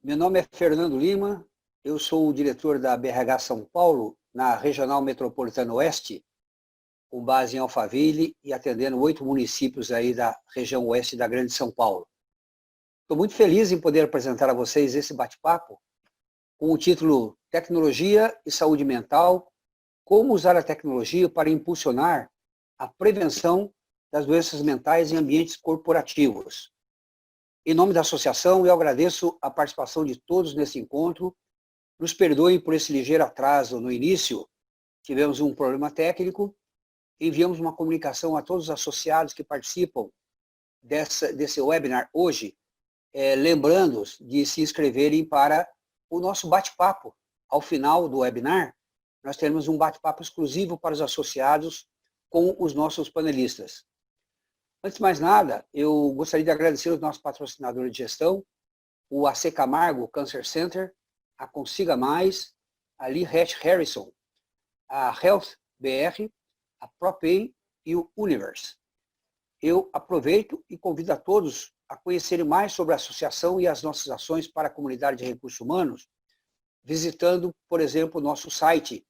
Meu nome é Fernando Lima, eu sou o diretor da BRH São Paulo, na Regional Metropolitana Oeste, com base em Alphaville e atendendo 8 municípios aí da região oeste da Grande São Paulo. Estou muito feliz em poder apresentar a vocês esse bate-papo com o título Tecnologia e Saúde Mental, como usar a tecnologia para impulsionar a prevenção das doenças mentais em ambientes corporativos. Em nome da associação, eu agradeço a participação de todos nesse encontro. Nos perdoem por esse ligeiro atraso no início, tivemos um problema técnico. Enviamos uma comunicação a todos os associados que participam desse webinar hoje, lembrando-os de se inscreverem para o nosso bate-papo. Ao final do webinar, nós teremos um bate-papo exclusivo para os associados com os nossos panelistas. Antes de mais nada, eu gostaria de agradecer aos nossos patrocinadores de gestão, o AC Camargo Cancer Center, a Consiga Mais, a Lee Hatch Harrison, a Health BR, a ProPay e o Universe. Eu aproveito e convido a todos a conhecerem mais sobre a associação e as nossas ações para a comunidade de recursos humanos, visitando, por exemplo, o nosso site,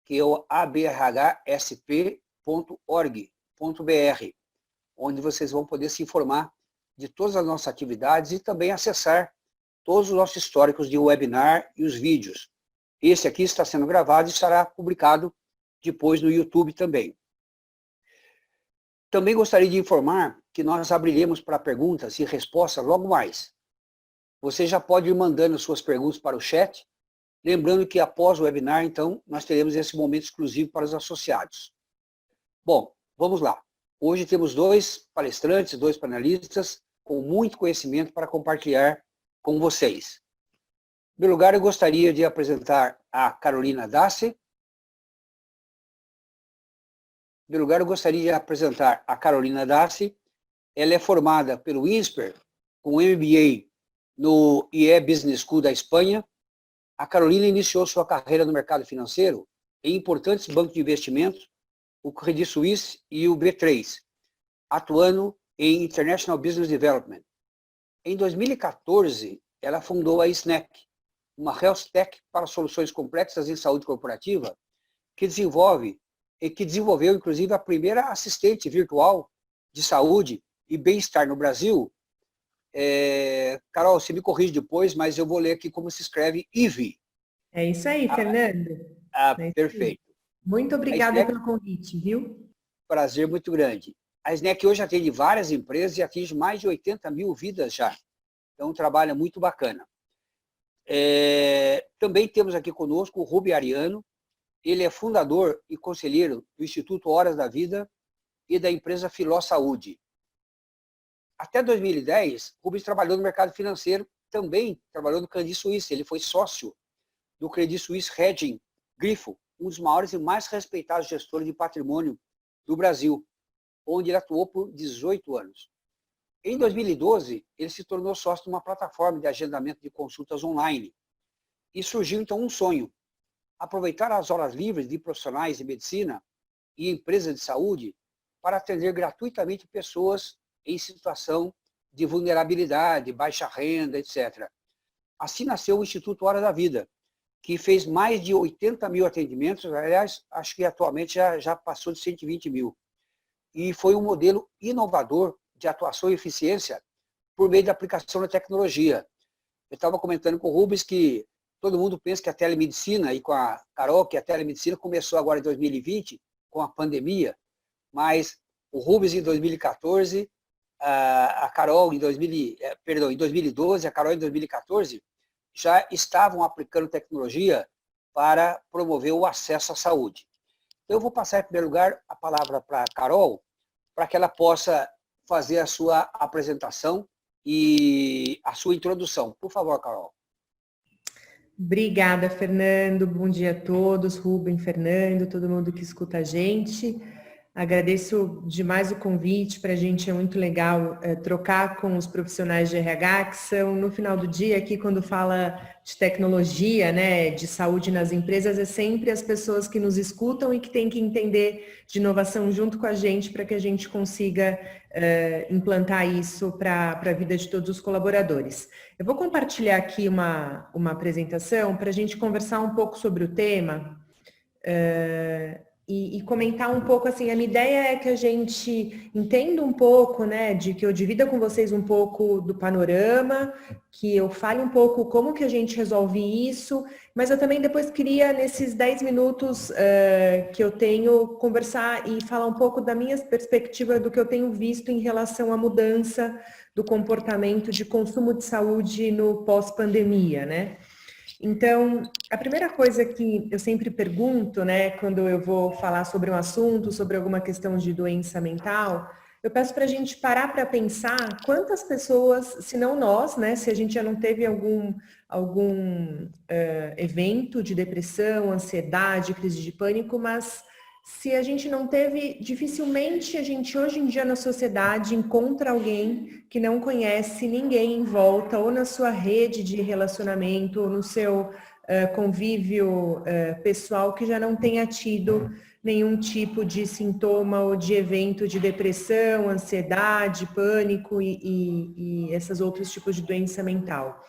que é o abrhsp.org.br, onde vocês vão poder se informar de todas as nossas atividades e também acessar todos os nossos históricos de webinar e os vídeos. Esse aqui está sendo gravado e estará publicado depois no YouTube também. Também gostaria de informar que nós abriremos para perguntas e respostas logo mais. Você já pode ir mandando suas perguntas para o chat, lembrando que após o webinar, então, nós teremos esse momento exclusivo para os associados. Bom, vamos lá. Hoje temos 2 palestrantes, 2 panelistas, com muito conhecimento para compartilhar com vocês. Em primeiro lugar, eu gostaria de apresentar a Carolina Dassi. Em primeiro lugar, eu gostaria de apresentar a Carolina Dassi. Ela é formada pelo INSPER, com MBA no IE Business School da Espanha. A Carolina iniciou sua carreira no mercado financeiro em importantes bancos de investimentos, o Credit Suisse e o B3, atuando em International Business Development. Em 2014, ela fundou a Snack, uma health tech para soluções complexas em saúde corporativa, que desenvolveu, inclusive, a primeira assistente virtual de saúde e bem-estar no Brasil. Carol, você me corrige depois, mas eu vou ler aqui como se escreve Ivy. É isso aí, Fernando. Perfeito. Muito obrigada pelo convite, viu? Prazer muito grande. A Snack hoje atende várias empresas e atinge mais de 80 mil vidas já. Então, um trabalho muito bacana. Também temos aqui conosco o Rubem Ariano. Ele é fundador e conselheiro do Instituto Horas da Vida e da empresa Filó Saúde. Até 2010, Rubens trabalhou no mercado financeiro, também trabalhou no Credit Suisse. Ele foi sócio do Credit Suisse Hedging Grifo, um dos maiores e mais respeitados gestores de patrimônio do Brasil, onde ele atuou por 18 anos. Em 2012, ele se tornou sócio de uma plataforma de agendamento de consultas online. E surgiu, então, um sonho: aproveitar as horas livres de profissionais de medicina e empresas de saúde para atender gratuitamente pessoas em situação de vulnerabilidade, baixa renda, etc. Assim nasceu o Instituto Hora da Vida, que fez mais de 80 mil atendimentos. Aliás, acho que atualmente já passou de 120 mil. E foi um modelo inovador de atuação e eficiência por meio da aplicação da tecnologia. Eu estava comentando com o Rubens que todo mundo pensa que a telemedicina, e com a Carol, que a telemedicina começou agora em 2020, com a pandemia, mas o Rubens em 2014, a Carol em 2012, a Carol em 2014, já estavam aplicando tecnologia para promover o acesso à saúde. Então, eu vou passar, em primeiro lugar, a palavra para a Carol, para que ela possa fazer a sua apresentação e a sua introdução. Por favor, Carol. Obrigada, Fernando. Bom dia a todos, Rubem, Fernando, todo mundo que escuta a gente. Agradeço demais o convite, para a gente é muito legal trocar com os profissionais de RH, que são, no final do dia, aqui quando fala de tecnologia, né, de saúde nas empresas, é sempre as pessoas que nos escutam e que têm que entender de inovação junto com a gente para que a gente consiga implantar isso para a vida de todos os colaboradores. Eu vou compartilhar aqui uma apresentação para a gente conversar um pouco sobre o tema. E comentar um pouco, assim, a minha ideia é que a gente entenda um pouco, né, de que eu divida com vocês um pouco do panorama, que eu fale um pouco como que a gente resolve isso, mas eu também depois queria, nesses 10 minutos que eu tenho, conversar e falar um pouco da minha perspectiva do que eu tenho visto em relação à mudança do comportamento de consumo de saúde no pós-pandemia, né? Então, a primeira coisa que eu sempre pergunto, né, quando eu vou falar sobre um assunto, sobre alguma questão de doença mental, eu peço para a gente parar para pensar quantas pessoas, se não nós, né, se a gente já não teve algum evento de depressão, ansiedade, crise de pânico, mas se a gente não teve, dificilmente a gente hoje em dia na sociedade encontra alguém que não conhece ninguém em volta, ou na sua rede de relacionamento, ou no seu convívio pessoal que já não tenha tido nenhum tipo de sintoma ou de evento de depressão, ansiedade, pânico e esses outros tipos de doença mental.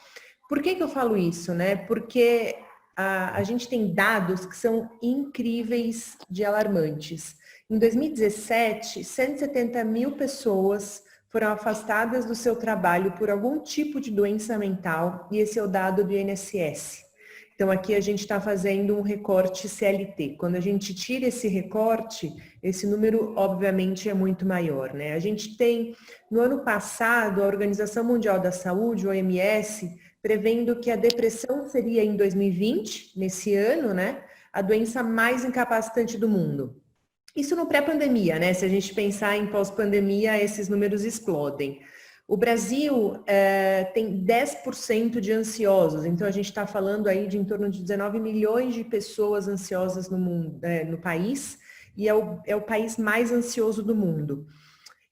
Por que eu falo isso, né? Porque a gente tem dados que são incríveis de alarmantes. Em 2017, 170 mil pessoas foram afastadas do seu trabalho por algum tipo de doença mental, e esse é o dado do INSS. Então, aqui a gente está fazendo um recorte CLT. Quando a gente tira esse recorte, esse número, obviamente, é muito maior, né? A gente tem, no ano passado, a Organização Mundial da Saúde, OMS, prevendo que a depressão seria, em 2020, nesse ano, né, a doença mais incapacitante do mundo. Isso no pré-pandemia, né? Se a gente pensar em pós-pandemia, esses números explodem. O Brasil tem 10% de ansiosos, então a gente está falando aí de em torno de 19 milhões de pessoas ansiosas no mundo, no país, e é o país mais ansioso do mundo.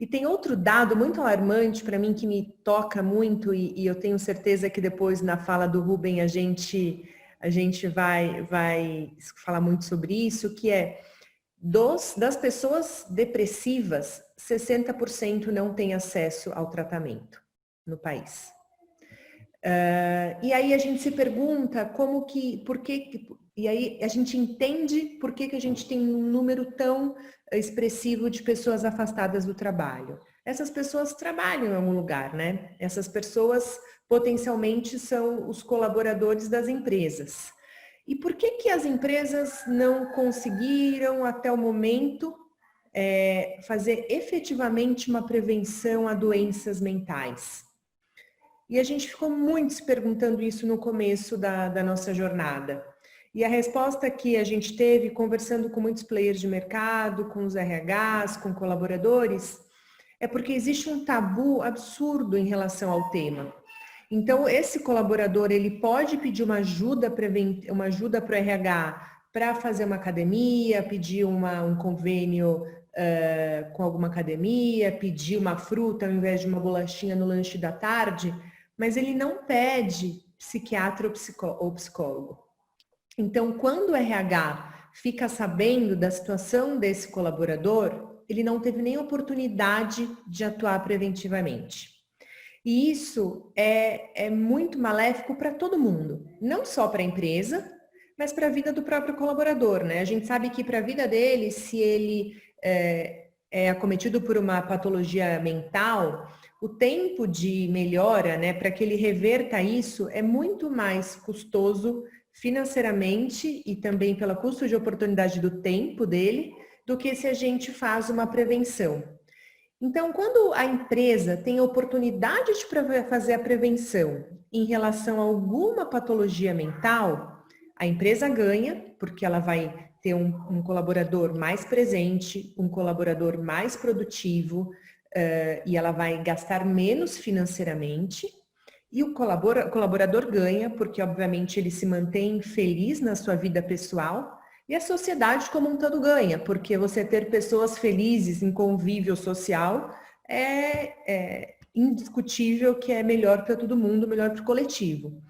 E tem outro dado muito alarmante para mim que me toca muito, e eu tenho certeza que depois na fala do Rubem a gente vai falar muito sobre isso, que é das pessoas depressivas, 60% não têm acesso ao tratamento no país. E aí a gente se pergunta e aí a gente entende por que a gente tem um número tão expressivo de pessoas afastadas do trabalho. Essas pessoas trabalham em algum lugar, né? Essas pessoas potencialmente são os colaboradores das empresas. E por que as empresas não conseguiram até o momento fazer efetivamente uma prevenção a doenças mentais? E a gente ficou muito se perguntando isso no começo da nossa jornada. E a resposta que a gente teve, conversando com muitos players de mercado, com os RHs, com colaboradores, é porque existe um tabu absurdo em relação ao tema. Então, esse colaborador, ele pode pedir uma ajuda para o RH para fazer uma academia, pedir um convênio com alguma academia, pedir uma fruta ao invés de uma bolachinha no lanche da tarde, mas ele não pede psiquiatra ou psicólogo. Então, quando o RH fica sabendo da situação desse colaborador, ele não teve nem oportunidade de atuar preventivamente. E isso é muito maléfico para todo mundo, não só para a empresa, mas para a vida do próprio colaborador, né? A gente sabe que para a vida dele, se ele é acometido por uma patologia mental, o tempo de melhora, né, para que ele reverta isso, é muito mais custoso financeiramente e também pelo custo de oportunidade do tempo dele, do que se a gente faz uma prevenção. Então, quando a empresa tem a oportunidade de fazer a prevenção em relação a alguma patologia mental, a empresa ganha, porque ela vai ter um colaborador mais presente, um colaborador mais produtivo, e ela vai gastar menos financeiramente, e o colaborador ganha, porque obviamente ele se mantém feliz na sua vida pessoal, E a sociedade como um todo ganha, porque você ter pessoas felizes em convívio social é indiscutível que é melhor para todo mundo, melhor para o coletivo.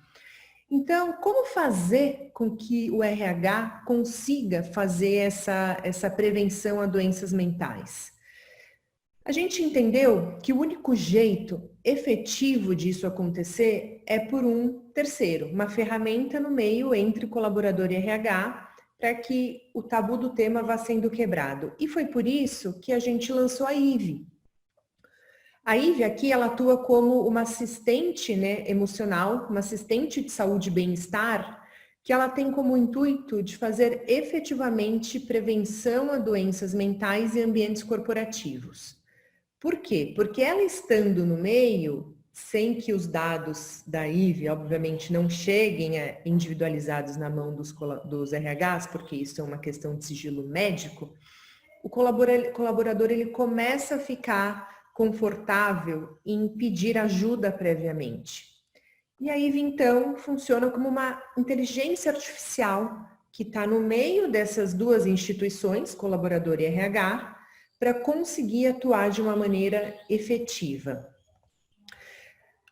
Então, como fazer com que o RH consiga fazer essa prevenção a doenças mentais? A gente entendeu que o único jeito efetivo disso acontecer é por um terceiro, uma ferramenta no meio entre colaborador e RH, para que o tabu do tema vá sendo quebrado. E foi por isso que a gente lançou a IVE. A IVE aqui, ela atua como uma assistente, né, emocional, uma assistente de saúde e bem-estar, que ela tem como intuito de fazer efetivamente prevenção a doenças mentais e ambientes corporativos. Por quê? Porque ela estando no meio, sem que os dados da IVE, obviamente, não cheguem individualizados na mão dos RHs, porque isso é uma questão de sigilo médico, o colaborador ele começa a ficar confortável em pedir ajuda previamente. E a IVE, então, funciona como uma inteligência artificial que está no meio dessas duas instituições, colaborador e RH, para conseguir atuar de uma maneira efetiva.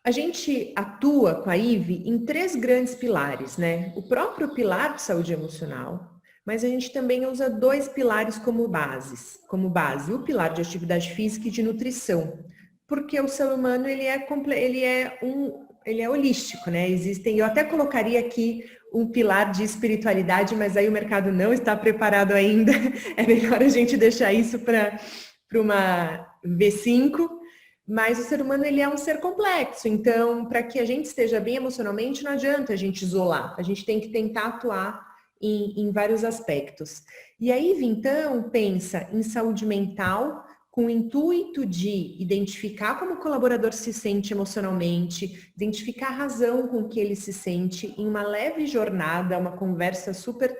A gente atua com a IVE em 3 grandes pilares, né? O próprio pilar de saúde emocional, mas a gente também usa 2 pilares como base, o pilar de atividade física e de nutrição, porque o ser humano ele é holístico, né? Eu até colocaria aqui um pilar de espiritualidade, mas aí o mercado não está preparado ainda. É melhor a gente deixar isso para uma V5. Mas o ser humano ele é um ser complexo, então para que a gente esteja bem emocionalmente não adianta a gente isolar, a gente tem que tentar atuar em vários aspectos. E a IVE então pensa em saúde mental com o intuito de identificar como o colaborador se sente emocionalmente, identificar a razão com que ele se sente em uma leve jornada, uma conversa super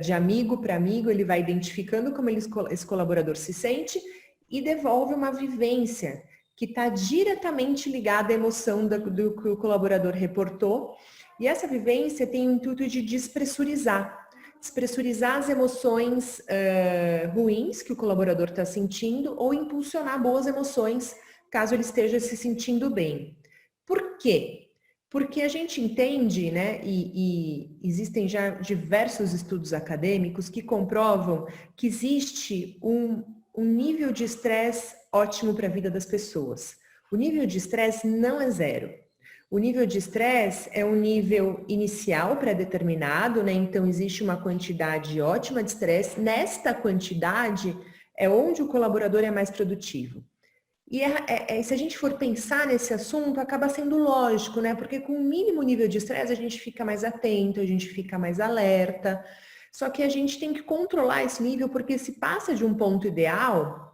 de amigo para amigo, ele vai identificando como esse colaborador se sente e devolve uma vivência que está diretamente ligada à emoção do que o colaborador reportou. E essa vivência tem o intuito de despressurizar as emoções ruins que o colaborador está sentindo ou impulsionar boas emoções, caso ele esteja se sentindo bem. Por quê? Porque a gente entende, né, e existem já diversos estudos acadêmicos que comprovam que existe um nível de estresse ótimo para a vida das pessoas. O nível de estresse não é 0. O nível de estresse é um nível inicial pré-determinado, né? Então existe uma quantidade ótima de estresse. Nesta quantidade é onde o colaborador é mais produtivo. E se a gente for pensar nesse assunto, acaba sendo lógico, né? Porque com o mínimo nível de estresse a gente fica mais atento, a gente fica mais alerta. Só que a gente tem que controlar esse nível, porque se passa de um ponto ideal,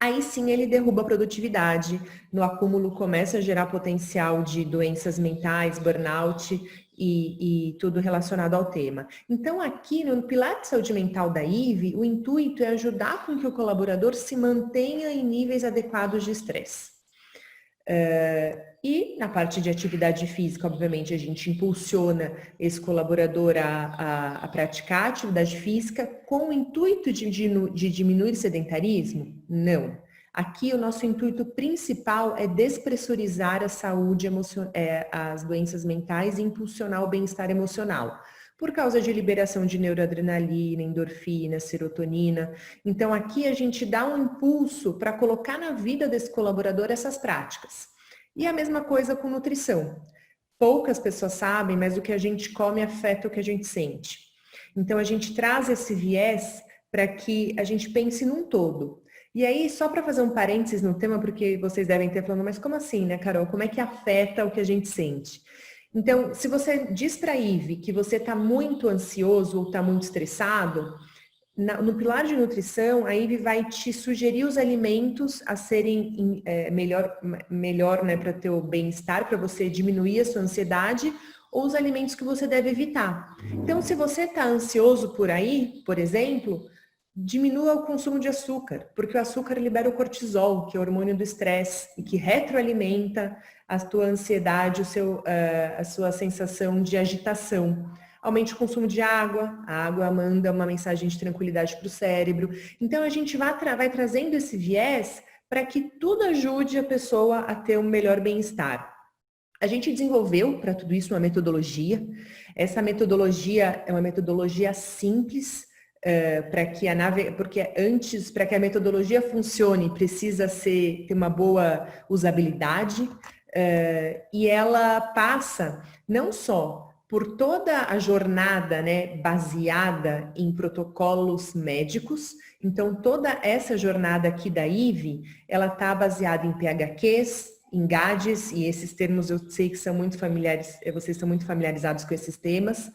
aí sim ele derruba a produtividade, no acúmulo começa a gerar potencial de doenças mentais, burnout e tudo relacionado ao tema. Então aqui no pilar de saúde mental da IVE, o intuito é ajudar com que o colaborador se mantenha em níveis adequados de estresse. E na parte de atividade física, obviamente, a gente impulsiona esse colaborador a praticar atividade física com o intuito de diminuir sedentarismo? Não. Aqui o nosso intuito principal é despressurizar a saúde as doenças mentais e impulsionar o bem-estar emocional. Por causa de liberação de neuroadrenalina, endorfina, serotonina. Então aqui a gente dá um impulso para colocar na vida desse colaborador essas práticas. E a mesma coisa com nutrição. Poucas pessoas sabem, mas o que a gente come afeta o que a gente sente. Então a gente traz esse viés para que a gente pense num todo. E aí, só para fazer um parênteses no tema, porque vocês devem ter falando, mas como assim, né, Carol? Como é que afeta o que a gente sente? Então, se você diz para a IVE que você está muito ansioso ou está muito estressado, no pilar de nutrição, a IVE vai te sugerir os alimentos a serem melhor né, para o teu bem-estar, para você diminuir a sua ansiedade, ou os alimentos que você deve evitar. Então, se você está ansioso por aí, por exemplo, diminua o consumo de açúcar, porque o açúcar libera o cortisol, que é o hormônio do estresse, e que retroalimenta a tua ansiedade, a sua sensação de agitação. aumente o consumo de água, a água manda uma mensagem de tranquilidade para o cérebro. Então, a gente vai trazendo esse viés para que tudo ajude a pessoa a ter um melhor bem-estar. A gente desenvolveu para tudo isso uma metodologia. Essa metodologia é uma metodologia simples, para que a metodologia funcione, precisa ter uma boa usabilidade, e ela passa não só por toda a jornada, né, baseada em protocolos médicos. Então, toda essa jornada aqui da IVE, ela está baseada em PHQs, em GADs, e esses termos eu sei que são muito familiares, vocês são muito familiarizados com esses temas.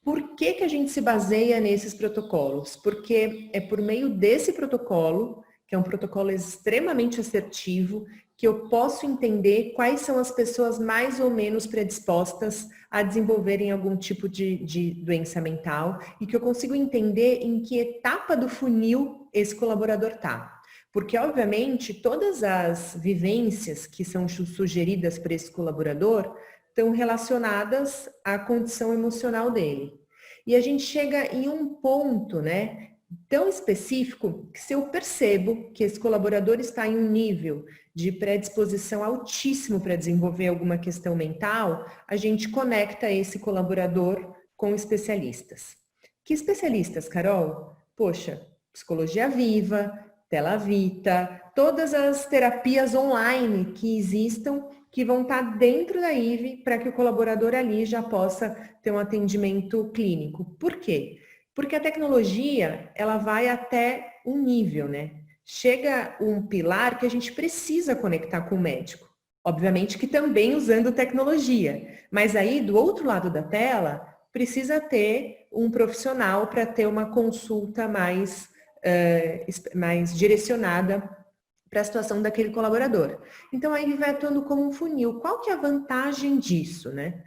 Por que que a gente se baseia nesses protocolos? Porque é por meio desse protocolo, que é um protocolo extremamente assertivo, que eu posso entender quais são as pessoas mais ou menos predispostas a desenvolverem algum tipo de doença mental e que eu consigo entender em que etapa do funil esse colaborador está. Porque, obviamente, todas as vivências que são sugeridas para esse colaborador estão relacionadas à condição emocional dele. E a gente chega em um ponto, né, tão específico que se eu percebo que esse colaborador está em um nível de predisposição altíssimo para desenvolver alguma questão mental, a gente conecta esse colaborador com especialistas. Que especialistas, Carol? Poxa, psicologia viva, Tela Vita, todas as terapias online que existam, que vão estar dentro da IVE para que o colaborador ali já possa ter um atendimento clínico. Por quê? Porque a tecnologia, ela vai até um nível, né? Chega um pilar que a gente precisa conectar com o médico. Obviamente que também usando tecnologia. Mas aí, do outro lado da tela, precisa ter um profissional para ter uma consulta mais direcionada para a situação daquele colaborador. Então, aí ele vai atuando como um funil. Qual que é a vantagem disso, né?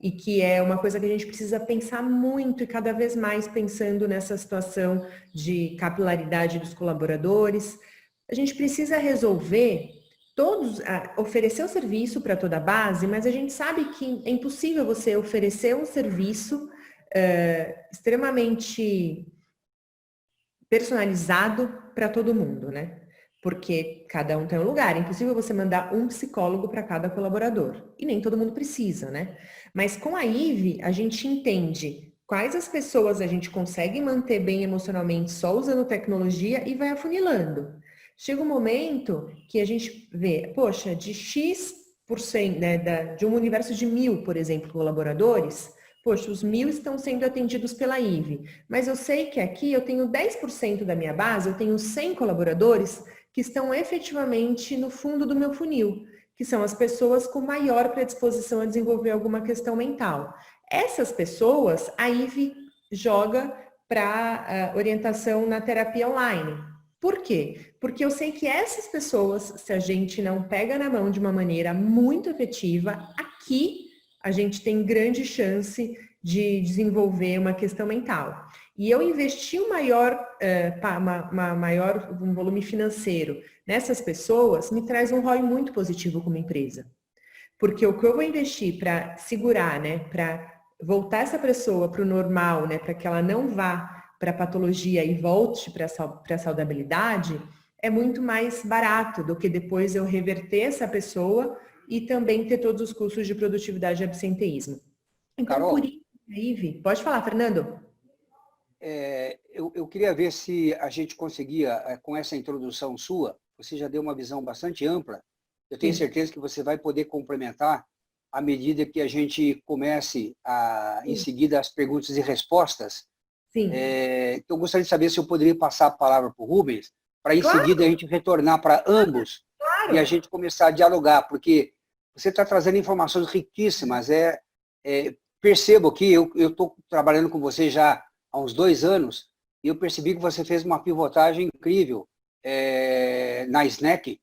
E que é uma coisa que a gente precisa pensar muito e cada vez mais pensando nessa situação de capilaridade dos colaboradores. A gente precisa resolver oferecer o serviço para toda a base, mas a gente sabe que é impossível você oferecer um serviço extremamente personalizado para todo mundo, né? Porque cada um tem um lugar. É impossível você mandar um psicólogo para cada colaborador. E nem todo mundo precisa, né? Mas com a IVE, a gente entende quais as pessoas a gente consegue manter bem emocionalmente só usando tecnologia e vai afunilando. Chega um momento que a gente vê, poxa, de X%, né, de um universo de 1.000, por exemplo, colaboradores, poxa, os 1.000 estão sendo atendidos pela IVE, mas eu sei que aqui eu tenho 10% da minha base, eu tenho 100 colaboradores que estão efetivamente no fundo do meu funil, que são as pessoas com maior predisposição a desenvolver alguma questão mental. Essas pessoas, a IVE joga para orientação na terapia online. Por quê? Porque eu sei que essas pessoas, se a gente não pega na mão de uma maneira muito efetiva, aqui a gente tem grande chance de desenvolver uma questão mental. E eu investi um volume financeiro nessas pessoas me traz um ROI muito positivo como empresa. Porque o que eu vou investir para segurar, né, para voltar essa pessoa para o normal, né, para que ela não vá para a patologia e volte para a saudabilidade, é muito mais barato do que depois eu reverter essa pessoa e também ter todos os custos de produtividade e absenteísmo. Então, Carol, por isso, IVE, pode falar, Fernando. Eu queria ver se a gente conseguia, com essa introdução sua, você já deu uma visão bastante ampla. Eu tenho certeza que você vai poder complementar à medida que a gente comece em seguida as perguntas e respostas. Sim. Eu gostaria de saber se eu poderia passar a palavra para o Rubens, para em Claro. seguida a gente retornar para ambos. Claro. E a gente começar a dialogar, porque você está trazendo informações riquíssimas. Percebo que eu estou trabalhando com você já há uns 2 anos e eu percebi que você fez uma pivotagem incrível na Snack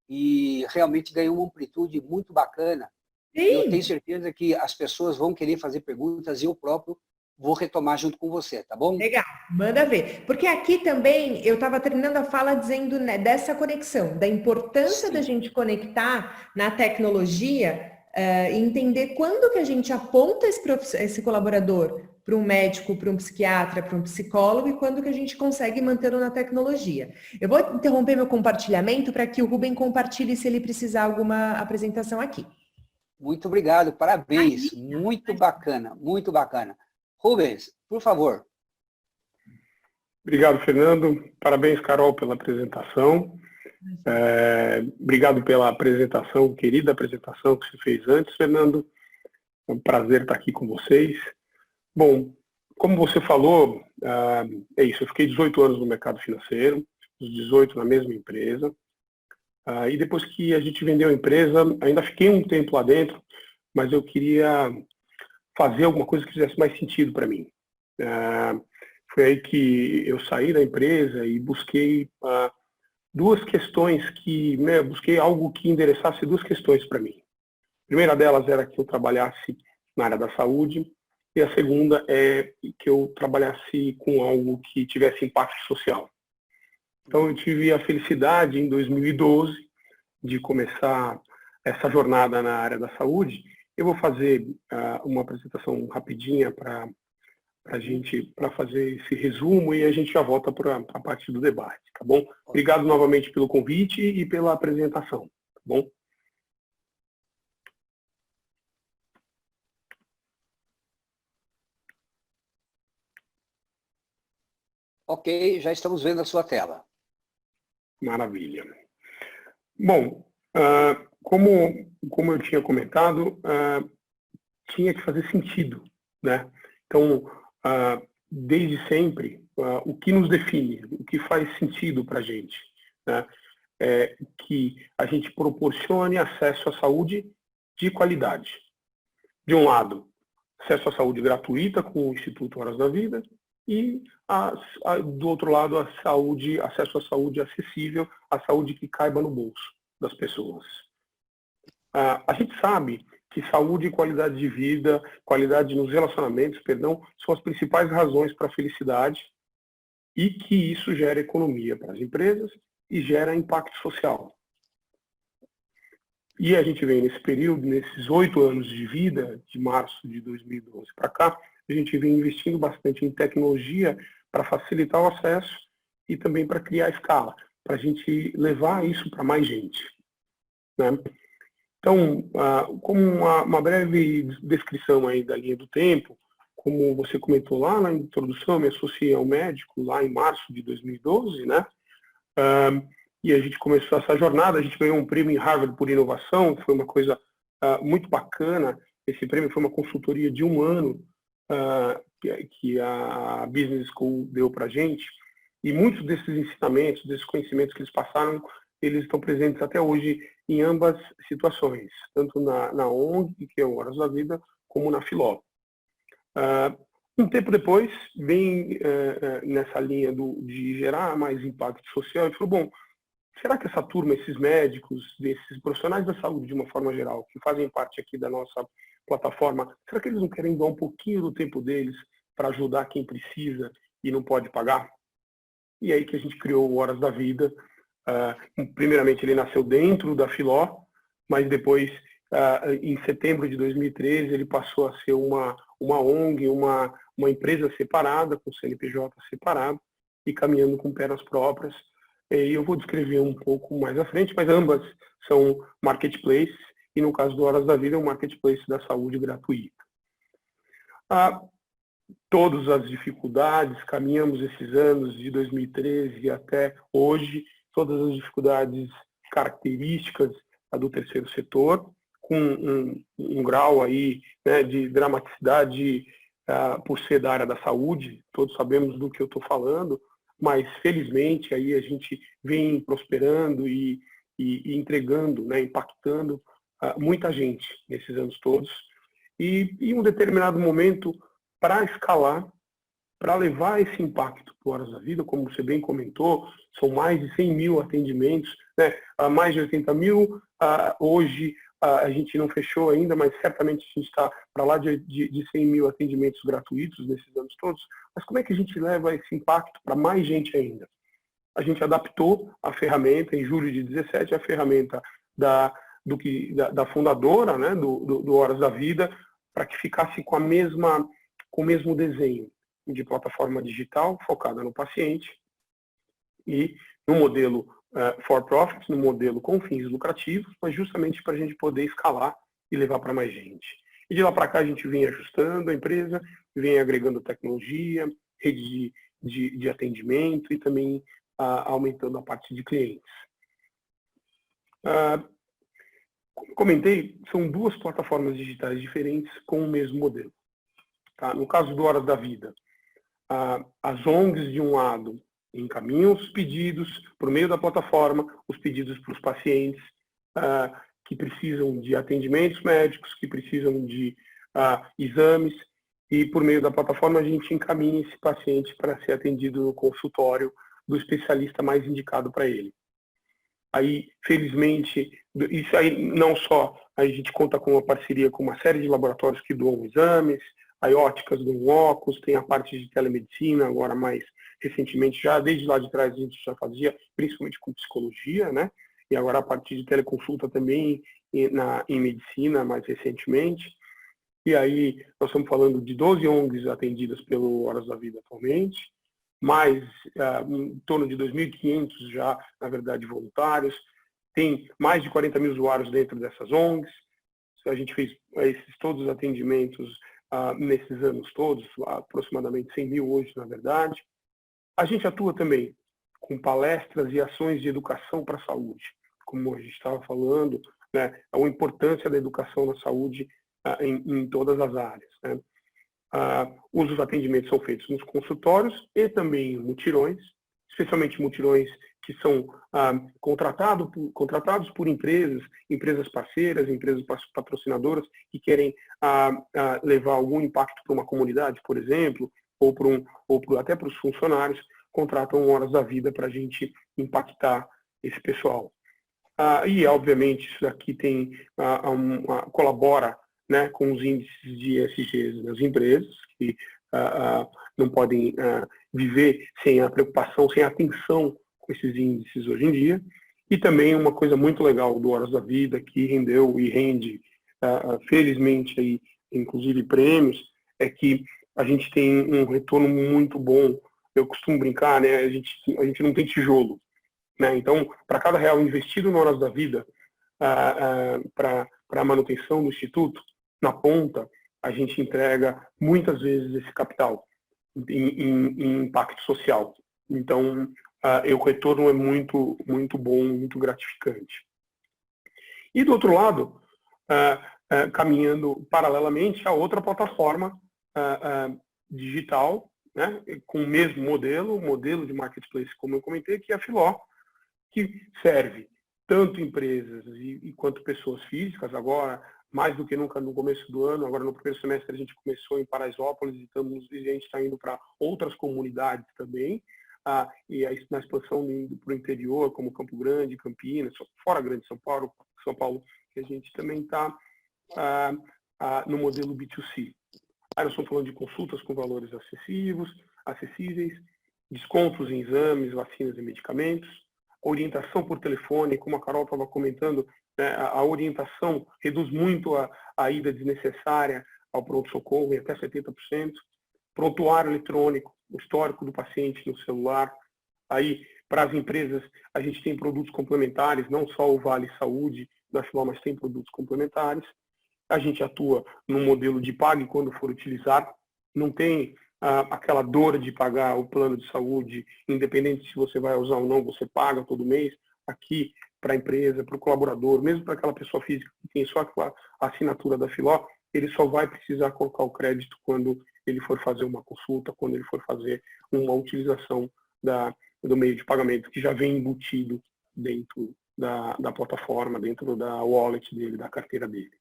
e realmente ganhou uma amplitude muito bacana. Sim. Eu tenho certeza que as pessoas vão querer fazer perguntas e eu próprio vou retomar junto com você, tá bom? Legal, manda ver. Porque aqui também eu estava terminando a fala dizendo, né, dessa conexão, da importância da gente conectar na tecnologia e entender quando que a gente aponta esse colaborador para um médico, para um psiquiatra, para um psicólogo e quando que a gente consegue mantê-lo na tecnologia. Eu vou interromper meu compartilhamento para que o Rubem compartilhe se ele precisar alguma apresentação aqui. Muito obrigado, parabéns, muito bacana, muito bacana. Rubens, por favor. Obrigado, Fernando. Parabéns, Carol, pela apresentação. Obrigado pela apresentação, querida apresentação que você fez antes, Fernando. É um prazer estar aqui com vocês. Bom, como você falou, é isso, eu fiquei 18 anos no mercado financeiro, os 18 na mesma empresa, e depois que a gente vendeu a empresa, ainda fiquei um tempo lá dentro, mas eu queria fazer alguma coisa que fizesse mais sentido para mim. Foi aí que eu saí da empresa e busquei duas questões busquei algo que endereçasse duas questões para mim. A primeira delas era que eu trabalhasse na área da saúde, e a segunda é que eu trabalhasse com algo que tivesse impacto social. Então, eu tive a felicidade, em 2012, de começar essa jornada na área da saúde. Eu vou fazer uma apresentação rapidinha para fazer esse resumo e a gente já volta para a parte do debate, tá bom? Obrigado novamente pelo convite e pela apresentação, tá bom? Ok, já estamos vendo a sua tela. Maravilha. Bom, como eu tinha comentado, tinha que fazer sentido, né? Então, desde sempre, o que nos define, o que faz sentido para a gente, né? É que a gente proporcione acesso à saúde de qualidade. De um lado, acesso à saúde gratuita com o Instituto Horas da Vida e, do outro lado, acesso à saúde acessível, a saúde que caiba no bolso das pessoas. A gente sabe que saúde e qualidade de vida, qualidade nos relacionamentos, são as principais razões para a felicidade e que isso gera economia para as empresas e gera impacto social. E a gente vem nesse período, nesses 8 anos de vida, de março de 2012 para cá, a gente vem investindo bastante em tecnologia para facilitar o acesso e também para criar escala, para a gente levar isso para mais gente, né? Então, como uma breve descrição aí da linha do tempo, como você comentou lá na introdução, eu me associei ao médico lá em março de 2012, né? E a gente começou essa jornada, a gente ganhou um prêmio em Harvard por inovação, foi uma coisa muito bacana. Esse prêmio foi uma consultoria de 1 ano que a Business School deu para a gente, e muitos desses ensinamentos, desses conhecimentos que eles passaram, eles estão presentes até hoje em ambas situações, tanto na ONG, que é o Horas da Vida, como na Filó. Um tempo depois, vem nessa linha de gerar mais impacto social, e falou, bom, será que essa turma, esses médicos, esses profissionais da saúde de uma forma geral, que fazem parte aqui da nossa plataforma, será que eles não querem dar um pouquinho do tempo deles para ajudar quem precisa e não pode pagar? E aí que a gente criou o Horas da Vida. Primeiramente ele nasceu dentro da Filó, mas depois, em setembro de 2013, ele passou a ser uma ONG, uma empresa separada, com CNPJ separado, e caminhando com pernas próprias. E eu vou descrever um pouco mais à frente, mas ambas são marketplaces, e no caso do Horas da Vida é um marketplace da saúde gratuita. Todas as dificuldades, caminhamos esses anos de 2013 até hoje, todas as dificuldades características do terceiro setor, com um grau aí, né, de dramaticidade por ser da área da saúde, todos sabemos do que eu estou falando, mas felizmente aí a gente vem prosperando e entregando, né, impactando muita gente nesses anos todos. E em um determinado momento, para escalar, para levar esse impacto para Horas da Vida, como você bem comentou, são mais de 100 mil atendimentos, né? Mais de 80 mil, hoje a gente não fechou ainda, mas certamente a gente está para lá de 100 mil atendimentos gratuitos nesses anos todos. Mas como é que a gente leva esse impacto para mais gente ainda? A gente adaptou a ferramenta, em julho de 2017, a ferramenta da fundadora, né, do Horas da Vida, para que ficasse com o mesmo desenho de plataforma digital focada no paciente e no modelo for profit, no modelo com fins lucrativos, mas justamente para a gente poder escalar e levar para mais gente. E de lá para cá a gente vem ajustando a empresa, vem agregando tecnologia, rede de atendimento e também aumentando a parte de clientes. Como comentei, são duas plataformas digitais diferentes com o mesmo modelo. Tá? No caso do Horas da Vida, as ONGs, de um lado, encaminham os pedidos por meio da plataforma, os pedidos para os pacientes que precisam de atendimentos médicos, que precisam de exames, e por meio da plataforma a gente encaminha esse paciente para ser atendido no consultório do especialista mais indicado para ele. Aí, felizmente, isso aí não só a gente conta com uma parceria com uma série de laboratórios que doam exames, a Óticas doam óculos, tem a parte de telemedicina, agora mais recentemente, já desde lá de trás a gente já fazia, principalmente com psicologia, né? E agora a parte de teleconsulta também em medicina, mais recentemente. E aí nós estamos falando de 12 ONGs atendidas pelo Horas da Vida atualmente, mais em torno de 2.500 já, na verdade, voluntários. Tem mais de 40 mil usuários dentro dessas ONGs. A gente fez todos os atendimentos nesses anos todos, aproximadamente 100 mil hoje, na verdade. A gente atua também com palestras e ações de educação para a saúde, como a gente estava falando, né, a importância da educação na saúde em todas as áreas, né. Os atendimentos são feitos nos consultórios e também em mutirões, especialmente mutirões que são contratados por empresas parceiras, empresas patrocinadoras que querem levar algum impacto para uma comunidade, por exemplo, até para os funcionários, contratam Horas da Vida para a gente impactar esse pessoal. E, obviamente, isso aqui colabora, né, com os índices de ESG das empresas, que não podem viver sem a preocupação, sem a atenção com esses índices hoje em dia. E também uma coisa muito legal do Horas da Vida, que rendeu e rende, felizmente, aí, inclusive prêmios, é que a gente tem um retorno muito bom. Eu costumo brincar, né, a gente não tem tijolo, né? Então, para cada real investido no Horas da Vida, para a manutenção do Instituto, na ponta, a gente entrega muitas vezes esse capital em impacto social. Então, o retorno é muito, muito bom, muito gratificante. E do outro lado, caminhando paralelamente a outra plataforma digital, né, com o mesmo modelo, o modelo de marketplace, como eu comentei, que é a Filó, que serve tanto empresas quanto pessoas físicas. Agora, mais do que nunca no começo do ano, agora no primeiro semestre a gente começou em Paraisópolis e a gente está indo para outras comunidades também, e na expansão indo para o interior, como Campo Grande, Campinas, fora Grande São Paulo, que a gente também está no modelo B2C. Aí nós estamos falando de consultas com valores acessíveis, descontos em exames, vacinas e medicamentos, orientação por telefone, como a Carol estava comentando, né, a orientação reduz muito a ida desnecessária ao pronto-socorro, em até 70%. Prontuário eletrônico, o histórico do paciente no celular. Aí, para as empresas, a gente tem produtos complementares, não só o Vale Saúde da Filó, mas tem produtos complementares. A gente atua no modelo de pague quando for utilizar. Não tem aquela dor de pagar o plano de saúde, independente se você vai usar ou não, você paga todo mês. Aqui, para a empresa, para o colaborador, mesmo para aquela pessoa física que tem só a assinatura da Filó, ele só vai precisar colocar o crédito quando ele for fazer uma consulta, quando ele for fazer uma utilização do meio de pagamento, que já vem embutido dentro da plataforma, dentro da wallet dele, da carteira dele.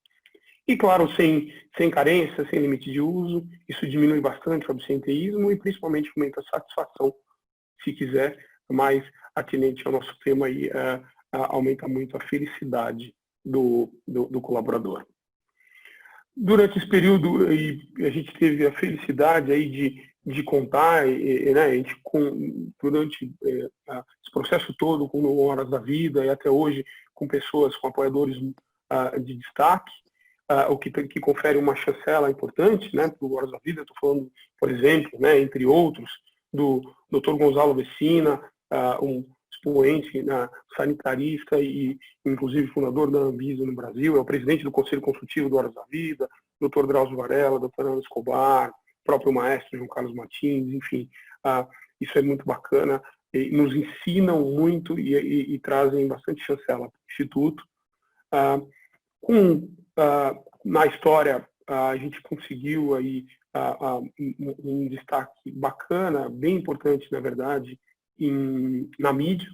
E, claro, sem carência, sem limite de uso, isso diminui bastante o absenteísmo e, principalmente, aumenta a satisfação, se quiser, mais atinente ao nosso tema, aí, aumenta muito a felicidade do colaborador. Durante esse período, a gente teve a felicidade aí de contar, né, a gente, durante esse processo todo, com Horas da Vida, e até hoje, com pessoas, com apoiadores de destaque, o que confere uma chancela importante, né, para o Horas da Vida. Estou falando, por exemplo, né, entre outros, do Dr. Gonzalo Vecina, um expoente sanitarista e, inclusive, fundador da Anvisa no Brasil, é o presidente do Conselho Consultivo do Horas da Vida, Dr. Drauzio Varela, Dr. Ana Escobar, próprio maestro João Carlos Martins, enfim, isso é muito bacana, e nos ensinam muito e trazem bastante chancela para o Instituto. Na história, a gente conseguiu aí um destaque bacana, bem importante, na verdade, na mídia,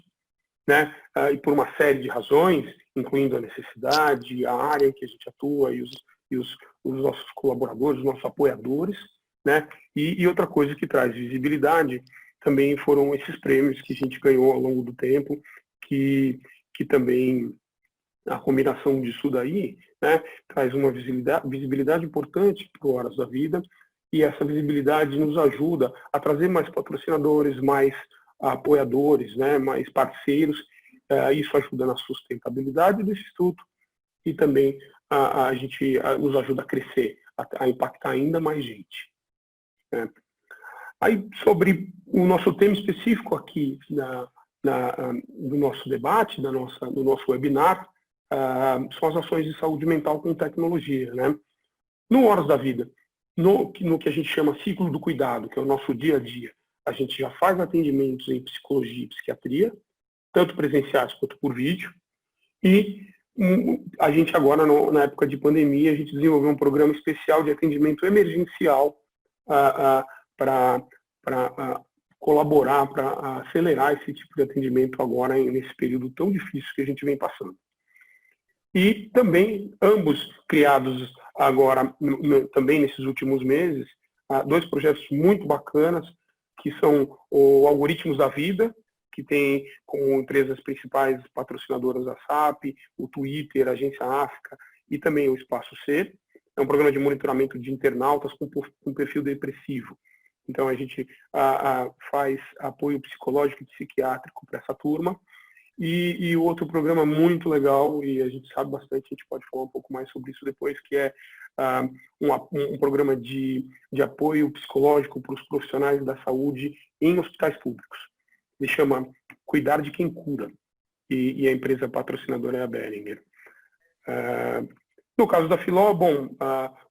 né? E por uma série de razões, incluindo a necessidade, a área em que a gente atua e os nossos colaboradores, os nossos apoiadores, né? E outra coisa que traz visibilidade também foram esses prêmios que a gente ganhou ao longo do tempo, que também a combinação disso daí, né, traz uma visibilidade importante para o Horas da Vida, e essa visibilidade nos ajuda a trazer mais patrocinadores, mais apoiadores, né, mais parceiros. Isso ajuda na sustentabilidade do Instituto e também a gente nos ajuda a crescer, a impactar ainda mais gente. Né. Aí, sobre o nosso tema específico aqui do nosso debate, do nosso webinar, são as ações de saúde mental com tecnologia. Né? No Horas da Vida, no que a gente chama ciclo do cuidado, que é o nosso dia a dia, a gente já faz atendimentos em psicologia e psiquiatria, tanto presenciais quanto por vídeo, e a gente agora, na época de pandemia, a gente desenvolveu um programa especial de atendimento emergencial para colaborar, para acelerar esse tipo de atendimento agora nesse período tão difícil que a gente vem passando. E também, ambos criados agora, também nesses últimos meses, dois projetos muito bacanas, que são o Algoritmos da Vida, que tem como empresas principais patrocinadoras a SAP, o Twitter, a Agência África e também o Espaço C. É um programa de monitoramento de internautas com perfil depressivo. Então, a gente faz apoio psicológico e psiquiátrico para essa turma. E o outro programa muito legal, e a gente sabe bastante, a gente pode falar um pouco mais sobre isso depois, que é um programa de apoio psicológico para os profissionais da saúde em hospitais públicos. Ele chama Cuidar de Quem Cura, e a empresa patrocinadora é a Behringer. No caso da Filó, bom,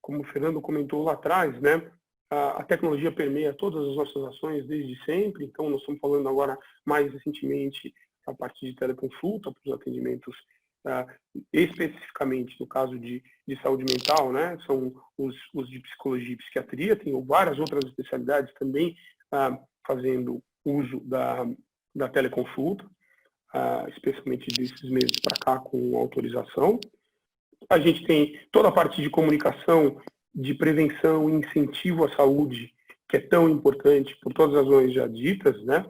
como o Fernando comentou lá atrás, né, a tecnologia permeia todas as nossas ações desde sempre, então nós estamos falando agora mais recentemente a partir de teleconsulta para os atendimentos, especificamente no caso de saúde mental, né, são os de psicologia e psiquiatria, tem várias outras especialidades também fazendo uso da teleconsulta, especialmente desses meses para cá com autorização. A gente tem toda a parte de comunicação, de prevenção e incentivo à saúde, que é tão importante por todas as razões já ditas, né?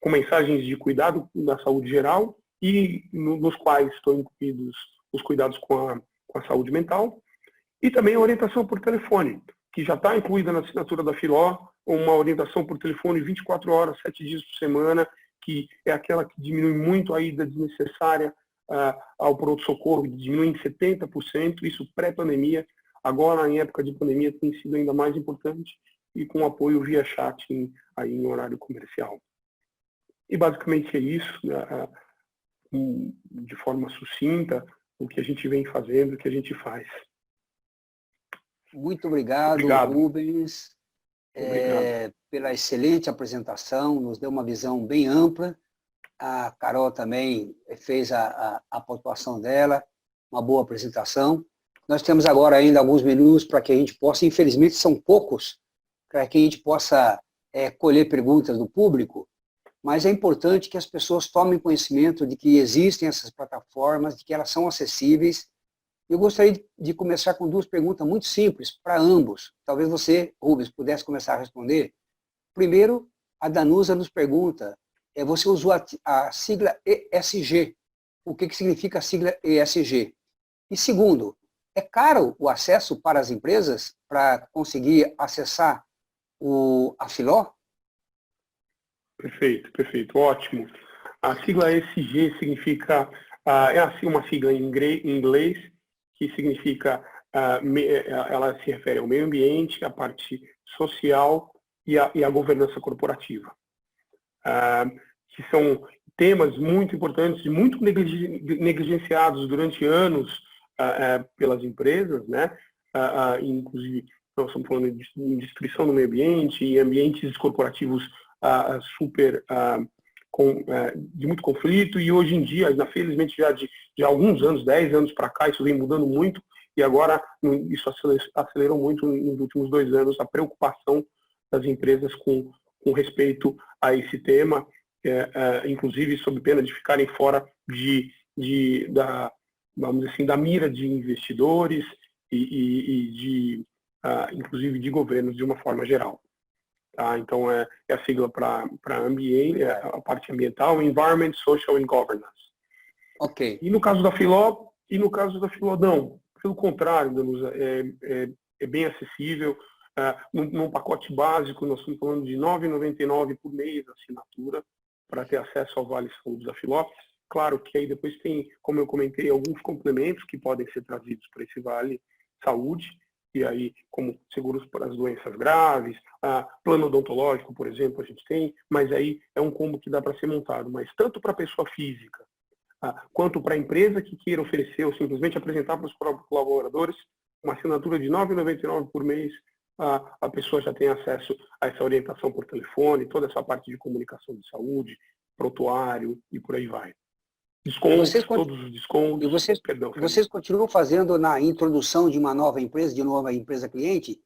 Com mensagens de cuidado da saúde geral e nos quais estão incluídos os cuidados com a saúde mental. E também a orientação por telefone, que já está incluída na assinatura da Filó, uma orientação por telefone 24 horas, 7 dias por semana, que é aquela que diminui muito a ida desnecessária ao pronto-socorro, diminui em 70%, isso pré-pandemia. Agora, em época de pandemia, tem sido ainda mais importante, e com apoio via chat em horário comercial. E basicamente é isso, né, de forma sucinta, o que a gente vem fazendo, o que a gente faz. Muito obrigado. Rubens, pela excelente apresentação, nos deu uma visão bem ampla. A Carol também fez a pontuação dela, uma boa apresentação. Nós temos agora ainda alguns minutos para que a gente possa, infelizmente são poucos, para que a gente possa colher perguntas do público, mas é importante que as pessoas tomem conhecimento de que existem essas plataformas, de que elas são acessíveis. Eu gostaria de começar com duas perguntas muito simples para ambos. Talvez você, Rubens, pudesse começar a responder. Primeiro, a Danusa nos pergunta, você usou a sigla ESG. O que significa a sigla ESG? E segundo, é caro o acesso para as empresas para conseguir acessar a Filó? Perfeito, ótimo. A sigla ESG significa, é assim uma sigla em inglês, que significa, ela se refere ao meio ambiente, à parte social e à governança corporativa, que são temas muito importantes e muito negligenciados durante anos pelas empresas, né? Inclusive, nós estamos falando de destruição do meio ambiente e ambientes corporativos super de muito conflito, e hoje em dia, felizmente, já de alguns anos, 10 anos para cá, isso vem mudando muito, e agora isso acelerou muito nos últimos 2 anos, a preocupação das empresas com respeito a esse tema, inclusive sob pena de ficarem fora vamos dizer assim, da mira de investidores e inclusive de governos de uma forma geral. Tá? Então, é a sigla para ambiente, a parte ambiental, Environment, Social and Governance. Ok. E no caso da Filó, não. Pelo contrário, Danusa, é bem acessível. Num pacote básico, nós estamos falando de R$ 9,99 por mês a assinatura para ter acesso ao Vale Saúde da Filó. Claro que aí depois tem, como eu comentei, alguns complementos que podem ser trazidos para esse Vale Saúde, e aí, como seguros para as doenças graves, plano odontológico, por exemplo, a gente tem, mas aí é um combo que dá para ser montado, mas tanto para a pessoa física, quanto para a empresa que queira oferecer ou simplesmente apresentar para os próprios colaboradores, uma assinatura de R$ 9,99 por mês, a pessoa já tem acesso a essa orientação por telefone, toda essa parte de comunicação de saúde, prontuário e por aí vai. Descontos, todos os descontos. E vocês continuam fazendo na introdução de uma nova empresa cliente,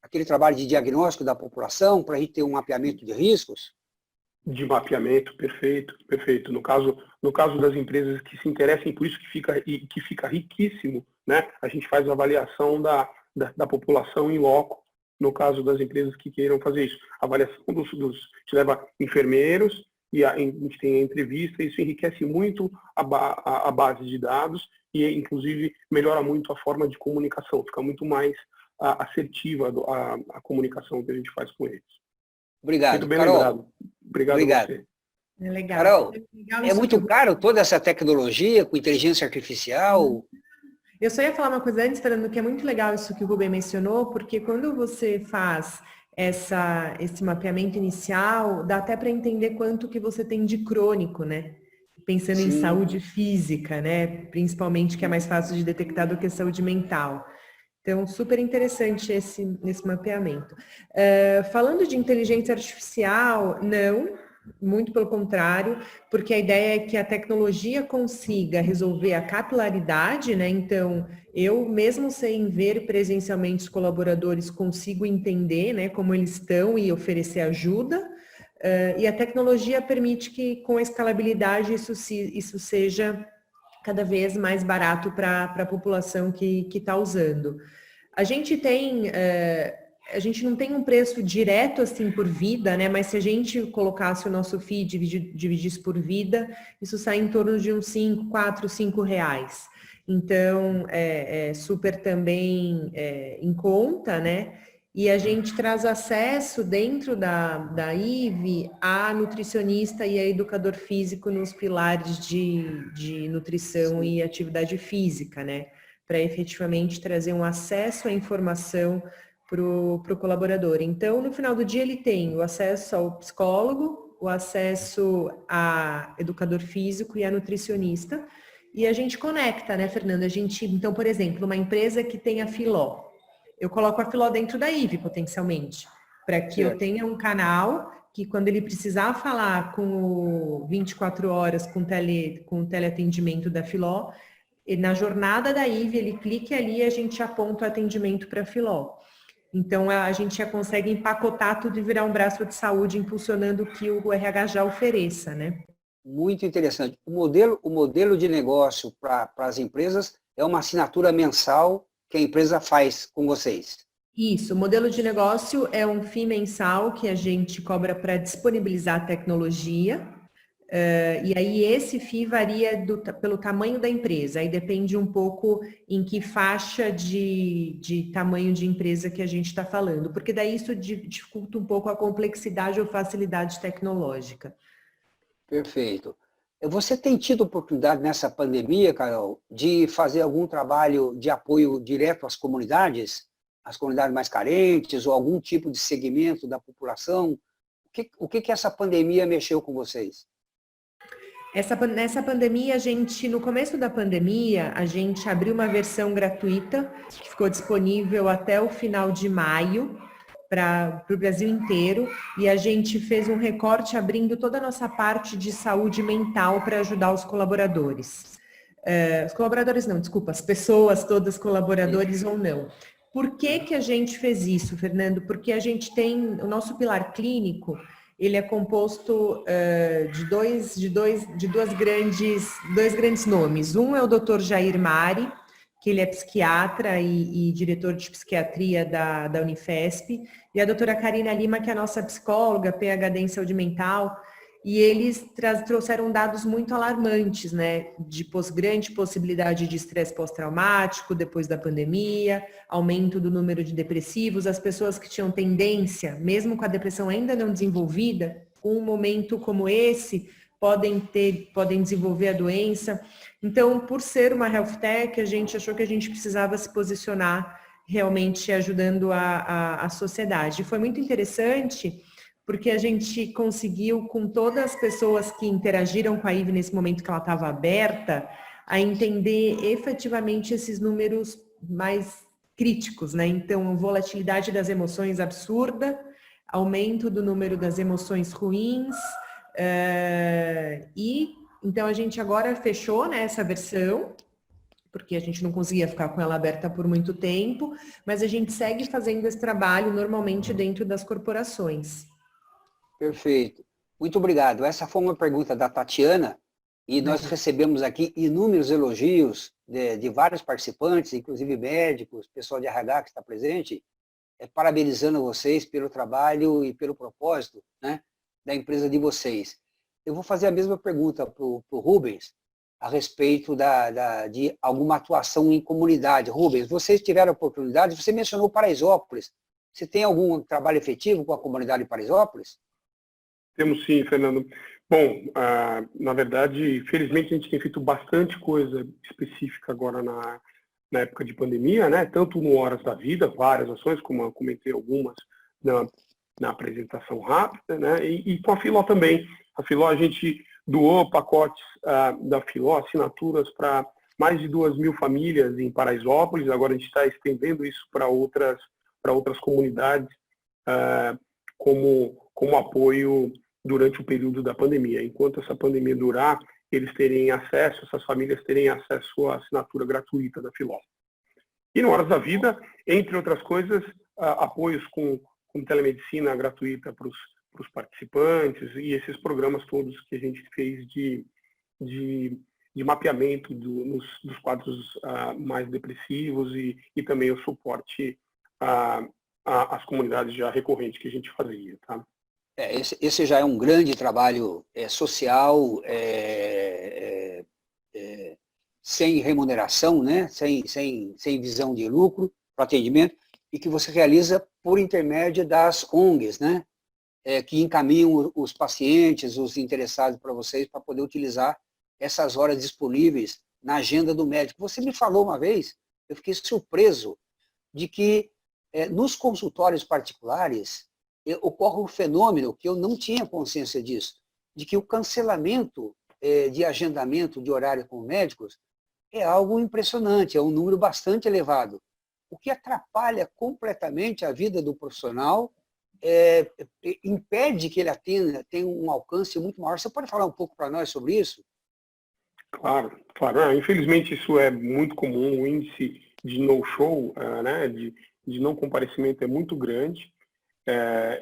aquele trabalho de diagnóstico da população para a gente ter um mapeamento de riscos? De mapeamento, perfeito. No caso das empresas que se interessem por isso, que fica riquíssimo, né? A gente faz a avaliação da população em loco, no caso das empresas que queiram fazer isso. A avaliação a gente leva enfermeiros, e a gente tem a entrevista, isso enriquece muito a base de dados e, inclusive, melhora muito a forma de comunicação, fica muito mais assertiva a comunicação que a gente faz com eles. Obrigado, muito bem Carol. lembrado. Obrigado a você. É legal. Carol, legal é muito caro toda essa tecnologia com inteligência artificial? Eu só ia falar uma coisa antes, Fernando, que é muito legal isso que o Rubem mencionou, porque quando você faz esse mapeamento inicial, dá até para entender quanto que você tem de crônico, né? Pensando em saúde física, né? Principalmente, que é mais fácil de detectar do que saúde mental. Então, super interessante esse mapeamento. Falando de inteligência artificial, não, muito pelo contrário, porque a ideia é que a tecnologia consiga resolver a capilaridade, né? Então, eu mesmo sem ver presencialmente os colaboradores, consigo entender, né, como eles estão e oferecer ajuda. E a tecnologia permite que, com a escalabilidade, isso seja cada vez mais barato para a população que está usando. A gente não tem um preço direto assim por vida, né? Mas se a gente colocasse o nosso FII e dividisse por vida, isso sai em torno de uns 5, 4, 5 reais. Então, é super também em conta, né? E a gente traz acesso dentro da IVE a nutricionista e a educador físico nos pilares de nutrição e atividade física, né? Para efetivamente trazer um acesso à informação para o colaborador. Então, no final do dia, ele tem o acesso ao psicólogo, o acesso a educador físico e a nutricionista, e a gente conecta, né, Fernanda? Então, por exemplo, uma empresa que tem a Filó, eu coloco a Filó dentro da IVE, potencialmente, para que eu tenha um canal que, quando ele precisar falar com o 24 horas com o teleatendimento da Filó, na jornada da IVE, ele clique ali e a gente aponta o atendimento para a Filó. Então, a gente já consegue empacotar tudo e virar um braço de saúde, impulsionando o que o RH já ofereça, né? Muito interessante. O modelo de negócio para as empresas é uma assinatura mensal que a empresa faz com vocês. Isso, o modelo de negócio é um FII mensal que a gente cobra para disponibilizar a tecnologia. E aí esse FII varia pelo tamanho da empresa, aí depende um pouco em que faixa de tamanho de empresa que a gente está falando, porque daí isso dificulta um pouco a complexidade ou facilidade tecnológica. Perfeito. Você tem tido oportunidade nessa pandemia, Carol, de fazer algum trabalho de apoio direto às comunidades mais carentes, ou algum tipo de segmento da população? O que essa pandemia mexeu com vocês? Nessa pandemia, no começo da pandemia, a gente abriu uma versão gratuita, que ficou disponível até o final de maio, para o Brasil inteiro, e a gente fez um recorte abrindo toda a nossa parte de saúde mental para ajudar os colaboradores. Os colaboradores não, desculpa, as pessoas todas, colaboradores ou não. Por que a gente fez isso, Fernando? Porque a gente tem o nosso pilar clínico, ele é composto de dois grandes nomes. Um é o Dr. Jair Mari, que ele é psiquiatra e diretor de psiquiatria da Unifesp, e a doutora Karina Lima, que é a nossa psicóloga, PhD em saúde mental, e eles trouxeram dados muito alarmantes, né, de grande possibilidade de estresse pós-traumático depois da pandemia, aumento do número de depressivos, as pessoas que tinham tendência, mesmo com a depressão ainda não desenvolvida, um momento como esse, podem desenvolver a doença. Então, por ser uma health tech, a gente achou que a gente precisava se posicionar realmente ajudando a sociedade. Foi muito interessante, porque a gente conseguiu, com todas as pessoas que interagiram com a IVE nesse momento que ela estava aberta, a entender efetivamente esses números mais críticos, né? Então, volatilidade das emoções absurda, aumento do número das emoções ruins, então a gente agora fechou, né, essa versão, porque a gente não conseguia ficar com ela aberta por muito tempo, mas a gente segue fazendo esse trabalho normalmente dentro das corporações. Perfeito. Muito obrigado. Essa foi uma pergunta da Tatiana, e nós recebemos aqui inúmeros elogios de vários participantes, inclusive médicos, pessoal de RH que está presente, parabenizando vocês pelo trabalho e pelo propósito, né, da empresa de vocês. Eu vou fazer a mesma pergunta para o Rubens, a respeito de alguma atuação em comunidade. Rubens, vocês tiveram oportunidade, você mencionou Paraisópolis. Você tem algum trabalho efetivo com a comunidade de Paraisópolis? Temos sim, Fernando. Bom, na verdade, felizmente a gente tem feito bastante coisa específica agora na época de pandemia, né? Tanto no Horas da Vida, várias ações, como eu comentei algumas na apresentação rápida, né? E com a Filó também. A Filó, a gente doou pacotes da Filó, assinaturas para mais de 2.000 famílias em Paraisópolis. Agora a gente está estendendo isso para outras comunidades como apoio durante o período da pandemia. Enquanto essa pandemia durar, essas famílias terem acesso à assinatura gratuita da Filó. E no Horas da Vida, entre outras coisas, apoios com telemedicina gratuita para os participantes e esses programas todos que a gente fez de mapeamento dos quadros mais depressivos e também o suporte às comunidades já recorrentes que a gente fazia, tá? Esse já é um grande trabalho social, sem remuneração, né? sem visão de lucro para atendimento, e que você realiza por intermédio das ONGs, né? Que encaminham os pacientes, os interessados para vocês, para poder utilizar essas horas disponíveis na agenda do médico. Você me falou uma vez, eu fiquei surpreso, de que nos consultórios particulares ocorre um fenômeno que eu não tinha consciência disso, de que o cancelamento de agendamento de horário com médicos é algo impressionante, é um número bastante elevado, o que atrapalha completamente a vida do profissional, impede que ele tenha um alcance muito maior. Você pode falar um pouco para nós sobre isso? Claro. Infelizmente isso é muito comum, o índice de no-show, né, de não comparecimento é muito grande,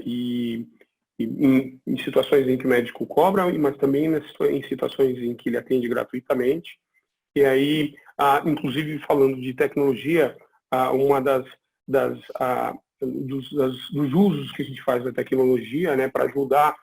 e em situações em que o médico cobra, mas também em situações em que ele atende gratuitamente. E aí, inclusive falando de tecnologia, uma dos usos que a gente faz da tecnologia, né, para ajudar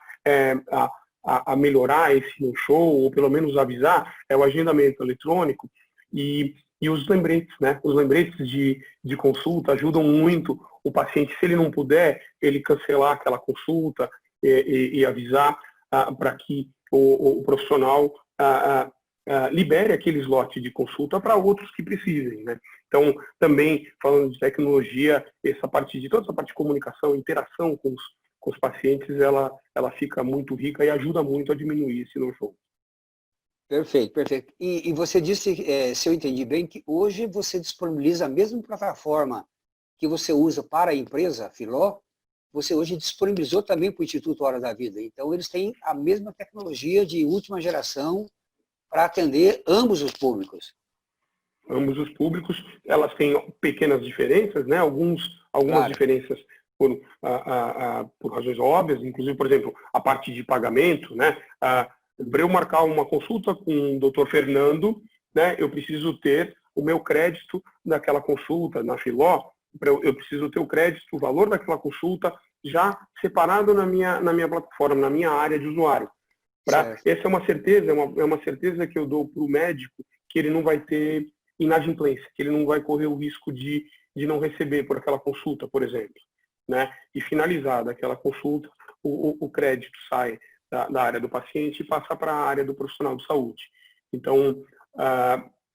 a melhorar esse no-show, ou pelo menos avisar, é o agendamento eletrônico e os lembretes, né? Os lembretes de consulta ajudam muito o paciente, se ele não puder, ele cancelar aquela consulta e avisar para que o profissional libere aquele slot de consulta para outros que precisem, né? Então, também, falando de tecnologia, toda essa parte de comunicação, interação com os pacientes, ela fica muito rica e ajuda muito a diminuir esse no-show. Perfeito, perfeito. E você disse, se eu entendi bem, que hoje você disponibiliza a mesma plataforma que você usa para a empresa Filó, você hoje disponibilizou também para o Instituto Hora da Vida. Então, eles têm a mesma tecnologia de última geração para atender ambos os públicos. Ambos os públicos, elas têm pequenas diferenças, né? Algumas Claro. diferenças por razões óbvias, inclusive, por exemplo, a parte de pagamento, né? Para eu marcar uma consulta com o Dr. Fernando, né? Eu preciso ter o meu crédito daquela consulta na Filó, eu preciso ter o crédito, o valor daquela consulta já separado na minha plataforma, na minha área de usuário. Essa é uma certeza que eu dou para o médico, que ele não vai ter inadimplência, que ele não vai correr o risco de não receber por aquela consulta, por exemplo, né? E finalizada aquela consulta, o crédito sai da área do paciente e passa para a área do profissional de saúde. Então,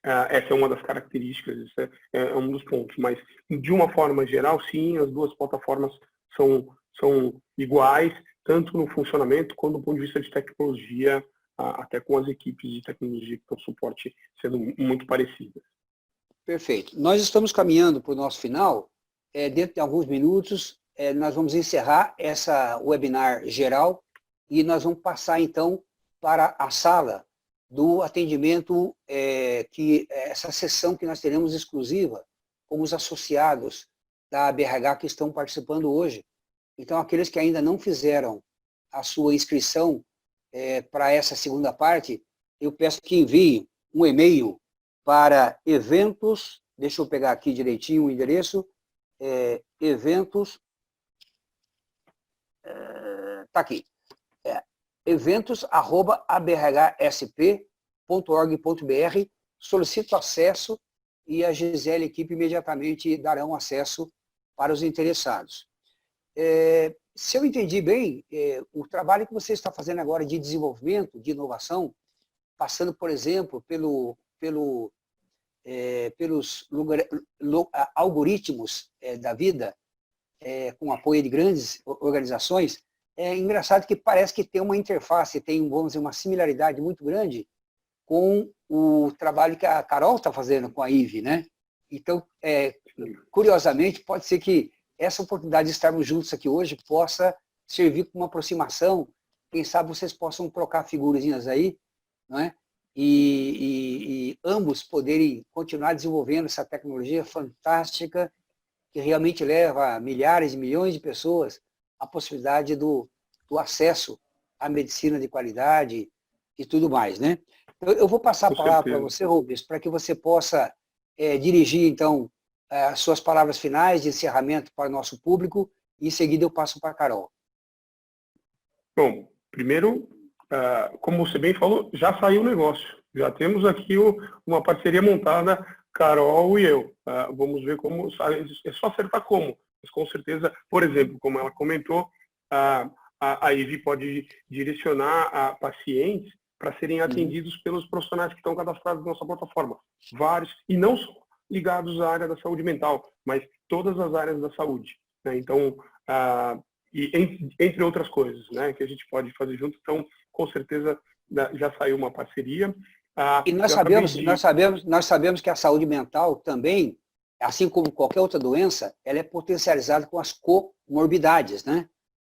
essa é uma das características, esse é um dos pontos. Mas, de uma forma geral, sim, as duas plataformas são iguais, tanto no funcionamento quanto do ponto de vista de tecnologia, até com as equipes de tecnologia que estão suporte sendo muito parecidas. Perfeito. Nós estamos caminhando para o nosso final. Dentro de alguns minutos, nós vamos encerrar essa webinar geral e nós vamos passar, então, para a sala do atendimento, essa sessão que nós teremos exclusiva com os associados da ABRH que estão participando hoje. Então, aqueles que ainda não fizeram a sua inscrição para essa segunda parte, eu peço que enviem um e-mail para eventos, deixa eu pegar aqui direitinho o endereço, eventos, está aqui, eventos@abrhsp.org.br, solicito acesso e a Gisele e a equipe imediatamente darão acesso para os interessados. Se eu entendi bem, o trabalho que você está fazendo agora de desenvolvimento, de inovação, passando, por exemplo, pelos algoritmos da vida, com apoio de grandes organizações, é engraçado que parece que tem uma interface, tem, vamos dizer, uma similaridade muito grande com o trabalho que a Carol está fazendo com a IVE, né? Então, curiosamente, pode ser que essa oportunidade de estarmos juntos aqui hoje possa servir como uma aproximação. Quem sabe vocês possam trocar figurinhas aí, não é? E ambos poderem continuar desenvolvendo essa tecnologia fantástica que realmente leva a milhares e milhões de pessoas a possibilidade do acesso à medicina de qualidade e tudo mais, né? Eu vou passar a palavra para você, Rubens, para que você possa dirigir, então, as suas palavras finais de encerramento para o nosso público e, em seguida, eu passo para a Carol. Bom, primeiro, como você bem falou, já saiu o negócio. Já temos aqui uma parceria montada, Carol e eu. Vamos ver como sai. É só acertar como. Mas, com certeza, por exemplo, como ela comentou, a IVE pode direcionar a pacientes para serem atendidos pelos profissionais que estão cadastrados na nossa plataforma. Vários, e não só ligados à área da saúde mental, mas todas as áreas da saúde, né? Então, entre outras coisas, né, que a gente pode fazer junto. Então, com certeza, já saiu uma parceria. E nós sabemos que a saúde mental também, assim como qualquer outra doença, ela é potencializada com as comorbidades, né?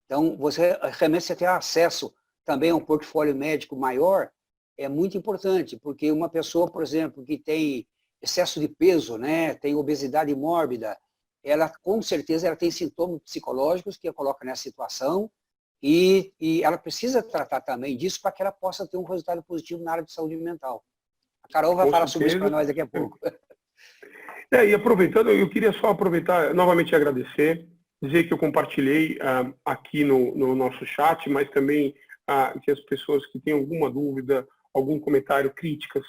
Então, realmente você ter acesso também a um portfólio médico maior é muito importante, porque uma pessoa, por exemplo, que tem excesso de peso, né, tem obesidade mórbida, ela com certeza ela tem sintomas psicológicos que a coloca nessa situação e ela precisa tratar também disso para que ela possa ter um resultado positivo na área de saúde mental. A Carol vai falar sobre isso para nós daqui a pouco. E aproveitando, eu queria só aproveitar, novamente agradecer, dizer que eu compartilhei aqui no nosso chat, mas também que as pessoas que têm alguma dúvida, algum comentário, críticas,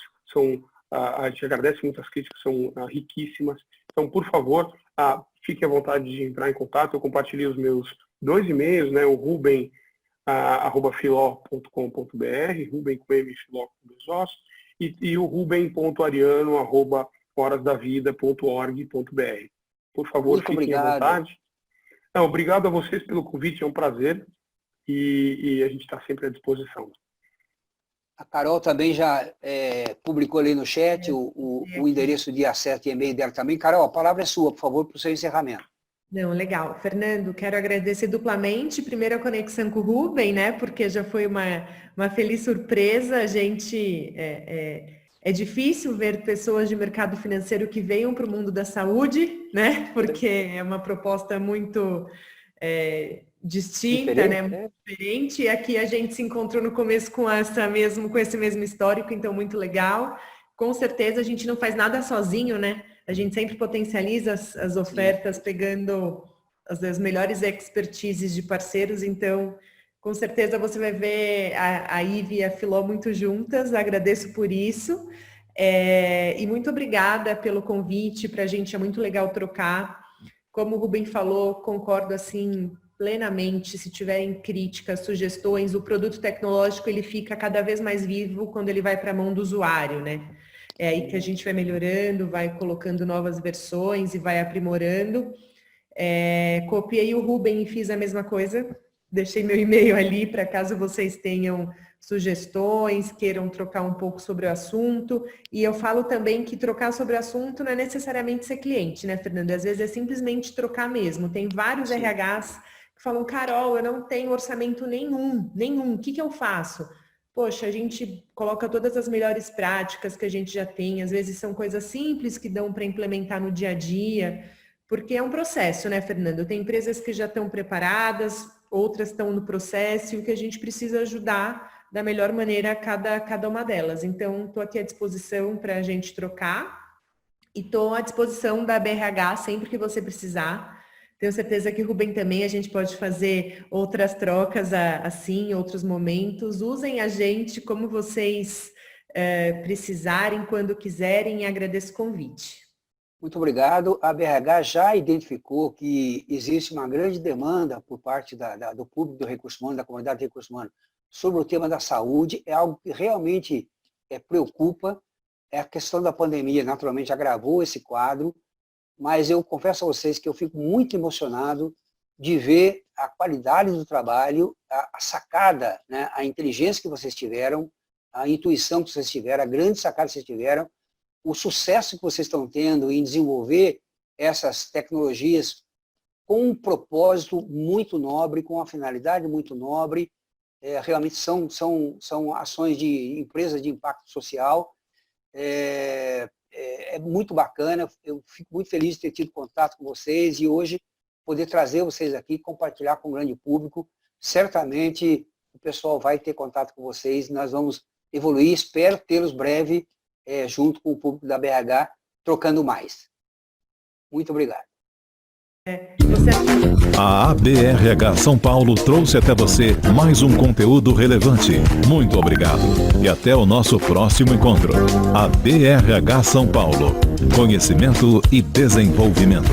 a gente agradece muito, as críticas são riquíssimas. Então, por favor, fique à vontade de entrar em contato. Eu compartilhei os meus 2 e-mails, né, o Ruben, @filó.com.br, Ruben com M, Filó com 2 Os, e o ruben.ariano@horasdavida.org.br. Por favor, Muito fiquem à vontade. Não, obrigado a vocês pelo convite, é um prazer, e a gente está sempre à disposição. A Carol também já publicou ali no chat o endereço de acesso e e-mail dela também. Carol, a palavra é sua, por favor, para o seu encerramento. Não, legal. Fernando, quero agradecer duplamente, primeiro a conexão com o Ruben, né, porque já foi uma feliz surpresa. A gente, é difícil ver pessoas de mercado financeiro que venham para o mundo da saúde, né, porque é uma proposta muito distinta, Diferente, né, muito diferente. E aqui a gente se encontrou no começo com esse mesmo histórico, então muito legal. Com certeza a gente não faz nada sozinho, né? A gente sempre potencializa as ofertas, pegando as melhores expertises de parceiros. Então, com certeza você vai ver a Ive e a Filó muito juntas. Agradeço por isso. E muito obrigada pelo convite. Para a gente é muito legal trocar. Como o Ruben falou, concordo assim plenamente. Se tiverem críticas, sugestões, o produto tecnológico ele fica cada vez mais vivo quando ele vai para a mão do usuário, né? É aí que a gente vai melhorando, vai colocando novas versões e vai aprimorando. Copiei o Ruben e fiz a mesma coisa. Deixei meu e-mail ali para caso vocês tenham sugestões, queiram trocar um pouco sobre o assunto. E eu falo também que trocar sobre o assunto não é necessariamente ser cliente, né, Fernando? Às vezes é simplesmente trocar mesmo. Tem vários RHs que falam, Carol, eu não tenho orçamento nenhum. O que eu faço? Poxa, a gente coloca todas as melhores práticas que a gente já tem, às vezes são coisas simples que dão para implementar no dia a dia, porque é um processo, né, Fernando? Tem empresas que já estão preparadas, outras estão no processo, e o que a gente precisa ajudar da melhor maneira cada uma delas. Então, estou aqui à disposição para a gente trocar, e estou à disposição da BRH sempre que você precisar. Tenho certeza que o Ruben também, a gente pode fazer outras trocas assim, em outros momentos. Usem a gente como vocês precisarem, quando quiserem, e agradeço o convite. Muito obrigado. A BRH já identificou que existe uma grande demanda por parte do público do recurso humano, da comunidade de recurso humano, sobre o tema da saúde. É algo que realmente preocupa. A questão da pandemia, naturalmente, agravou esse quadro. Mas eu confesso a vocês que eu fico muito emocionado de ver a qualidade do trabalho, a sacada, né, a inteligência que vocês tiveram, a intuição que vocês tiveram, a grande sacada que vocês tiveram, o sucesso que vocês estão tendo em desenvolver essas tecnologias com um propósito muito nobre, com uma finalidade muito nobre. Realmente são ações de empresas de impacto social. É muito bacana, eu fico muito feliz de ter tido contato com vocês e hoje poder trazer vocês aqui, compartilhar com o grande público. Certamente o pessoal vai ter contato com vocês, nós vamos evoluir, espero tê-los breve junto com o público da BRH, trocando mais. Muito obrigado. A ABRH São Paulo trouxe até você mais um conteúdo relevante. Muito obrigado e até o nosso próximo encontro. A BRH São Paulo. Conhecimento e desenvolvimento.